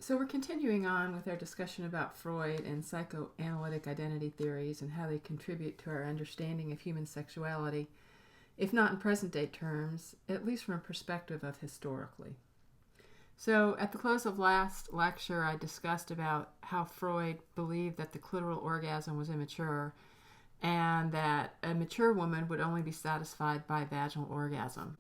So we're continuing on with our discussion about Freud and psychoanalytic identity theories and how they contribute to our understanding of human sexuality, if not in present-day terms, at least from a perspective of historically. So at the close of last lecture, I discussed about how Freud believed that the clitoral orgasm was immature and that a mature woman would only be satisfied by vaginal orgasm.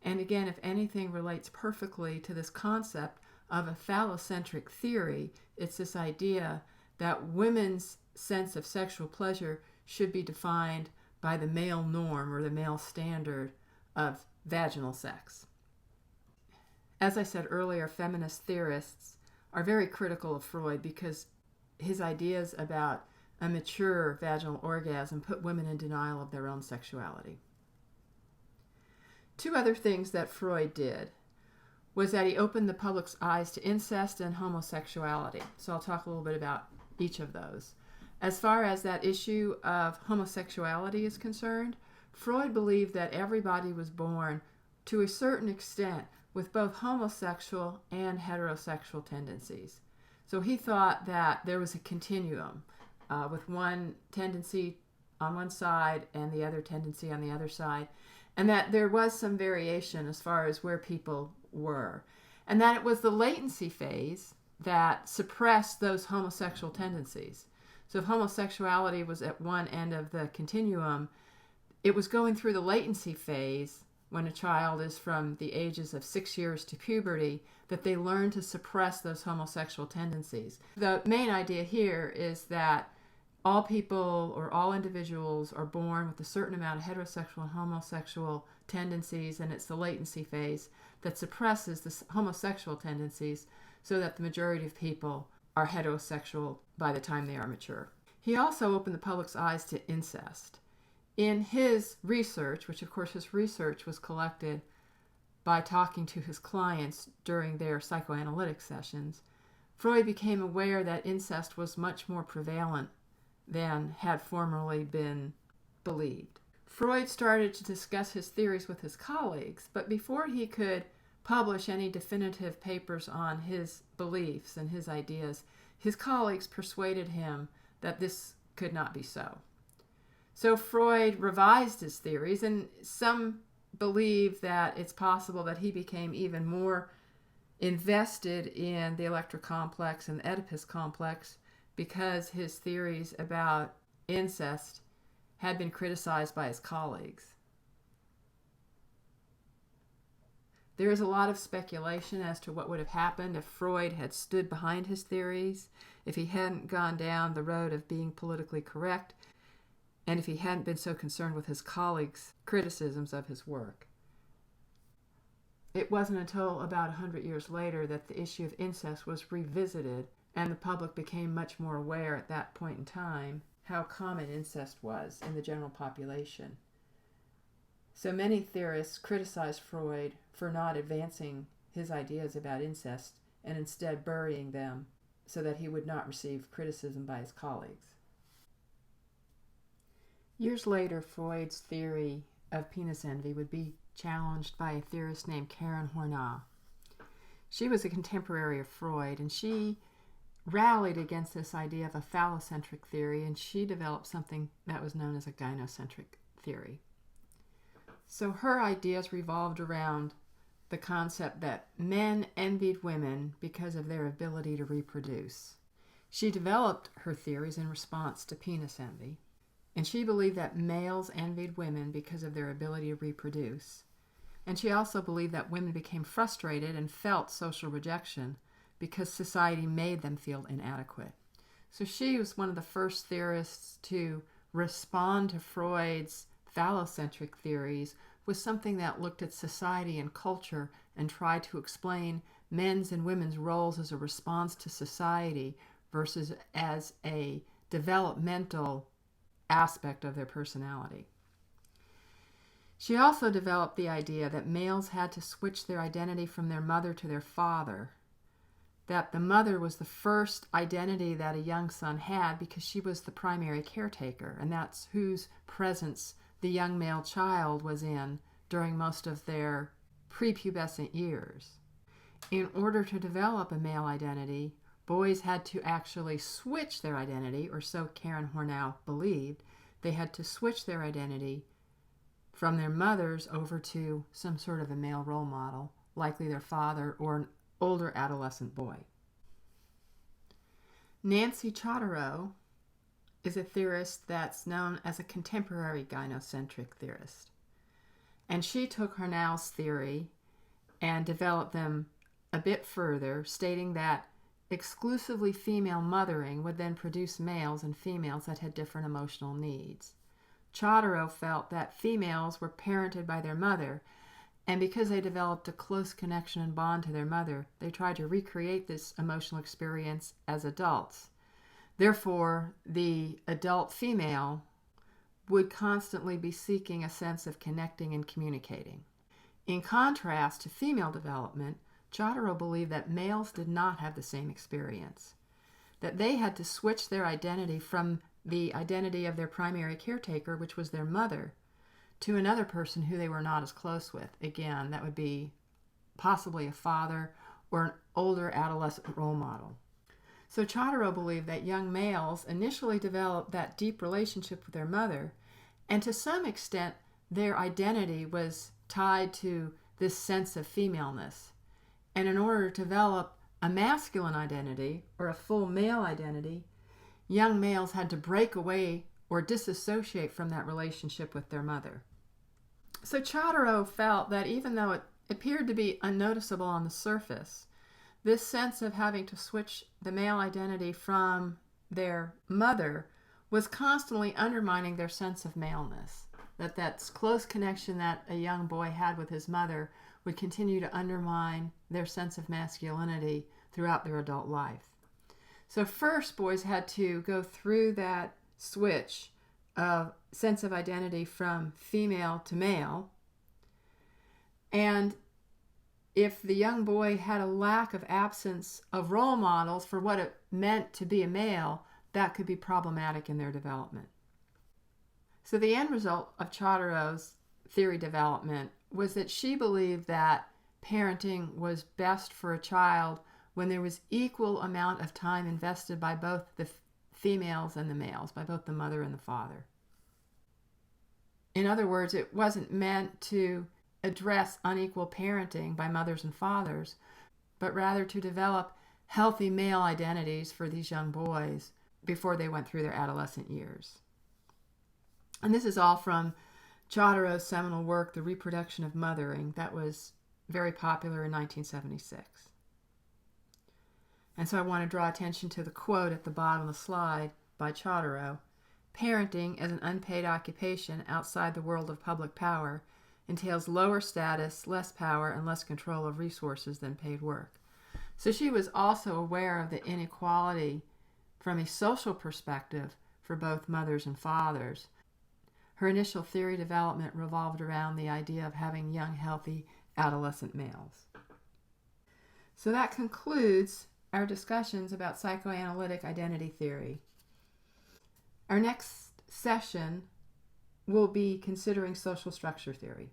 And again, if anything relates perfectly to this concept of a phallocentric theory, it's this idea that women's sense of sexual pleasure should be defined by the male norm or the male standard of vaginal sex. As I said earlier, feminist theorists are very critical of Freud because his ideas about a mature vaginal orgasm put women in denial of their own sexuality. Two other things that Freud did was that he opened the public's eyes to incest and homosexuality. So I'll talk a little bit about each of those. As far as that issue of homosexuality is concerned, Freud believed that everybody was born to a certain extent with both homosexual and heterosexual tendencies. So he thought that there was a continuum with one tendency on one side and the other tendency on the other side, and that there was some variation as far as where people were, and that it was the latency phase that suppressed those homosexual tendencies. So if homosexuality was at one end of the continuum, it was going through the latency phase when a child is from the ages of 6 years to puberty that they learn to suppress those homosexual tendencies. The main idea here is that all people or all individuals are born with a certain amount of heterosexual and homosexual tendencies, and it's the latency phase that suppresses the homosexual tendencies so that the majority of people are heterosexual by the time they are mature. He also opened the public's eyes to incest. In his research, which of course his research was collected by talking to his clients during their psychoanalytic sessions, Freud became aware that incest was much more prevalent than had formerly been believed. Freud started to discuss his theories with his colleagues, but before he could publish any definitive papers on his beliefs and his ideas, his colleagues persuaded him that this could not be so. So Freud revised his theories, and some believe that it's possible that he became even more invested in the Electra complex and the Oedipus complex because his theories about incest had been criticized by his colleagues. There is a lot of speculation as to what would have happened if Freud had stood behind his theories, if he hadn't gone down the road of being politically correct, and if he hadn't been so concerned with his colleagues' criticisms of his work. It wasn't until about 100 years later that the issue of incest was revisited, and the public became much more aware at that point in time how common incest was in the general population. So many theorists criticized Freud for not advancing his ideas about incest and instead burying them so that he would not receive criticism by his colleagues. Years later, Freud's theory of penis envy would be challenged by a theorist named Karen Hornau. She was a contemporary of Freud, and she rallied against this idea of a phallocentric theory, and she developed something that was known as a gynocentric theory. So her ideas revolved around the concept that men envied women because of their ability to reproduce. She developed her theories in response to penis envy, and she believed that males envied women because of their ability to reproduce. And she also believed that women became frustrated and felt social rejection because society made them feel inadequate. So she was one of the first theorists to respond to Freud's phallocentric theories with something that looked at society and culture and tried to explain men's and women's roles as a response to society versus as a developmental aspect of their personality. She also developed the idea that males had to switch their identity from their mother to their father, that the mother was the first identity that a young son had because she was the primary caretaker, and that's whose presence the young male child was in during most of their prepubescent years. in order to develop a male identity, boys had to actually switch their identity, or so Karen Hornell believed. They had to switch their identity from their mothers over to some sort of a male role model, likely their father or an older adolescent boy. Nancy Chodorow is a theorist that's known as a contemporary gynocentric theorist. And she took Hornell's theory and developed them a bit further, stating that exclusively female mothering would then produce males and females that had different emotional needs. Chodorow felt that females were parented by their mother, and because they developed a close connection and bond to their mother, they tried to recreate this emotional experience as adults. Therefore, the adult female would constantly be seeking a sense of connecting and communicating. In contrast to female development, Chodorow believed that males did not have the same experience, that they had to switch their identity from the identity of their primary caretaker, which was their mother, to another person who they were not as close with. Again, that would be possibly a father or an older adolescent role model. So Chodorow believed that young males initially developed that deep relationship with their mother, and to some extent their identity was tied to this sense of femaleness. And in order to develop a masculine identity or a full male identity, young males had to break away or disassociate from that relationship with their mother. So Chodorow felt that even though it appeared to be unnoticeable on the surface, this sense of having to switch the male identity from their mother was constantly undermining their sense of maleness. That close connection that a young boy had with his mother would continue to undermine their sense of masculinity throughout their adult life. So first, boys had to go through that switch of sense of identity from female to male. And if the young boy had a lack of absence of role models for what it meant to be a male, that could be problematic in their development. So the end result of Chodorow's theory development was that she believed that parenting was best for a child when there was equal amount of time invested by both the females and the males, by both the mother and the father. In other words, it wasn't meant to address unequal parenting by mothers and fathers, but rather to develop healthy male identities for these young boys before they went through their adolescent years. And this is all from Chodorow's seminal work, The Reproduction of Mothering, that was very popular in 1976. And so I want to draw attention to the quote at the bottom of the slide by Chodorow. Parenting as an unpaid occupation outside the world of public power entails lower status, less power, and less control of resources than paid work. So she was also aware of the inequality from a social perspective for both mothers and fathers. Her initial theory development revolved around the idea of having young, healthy adolescent males. So that concludes our discussions about psychoanalytic identity theory. Our next session will be considering social structure theory.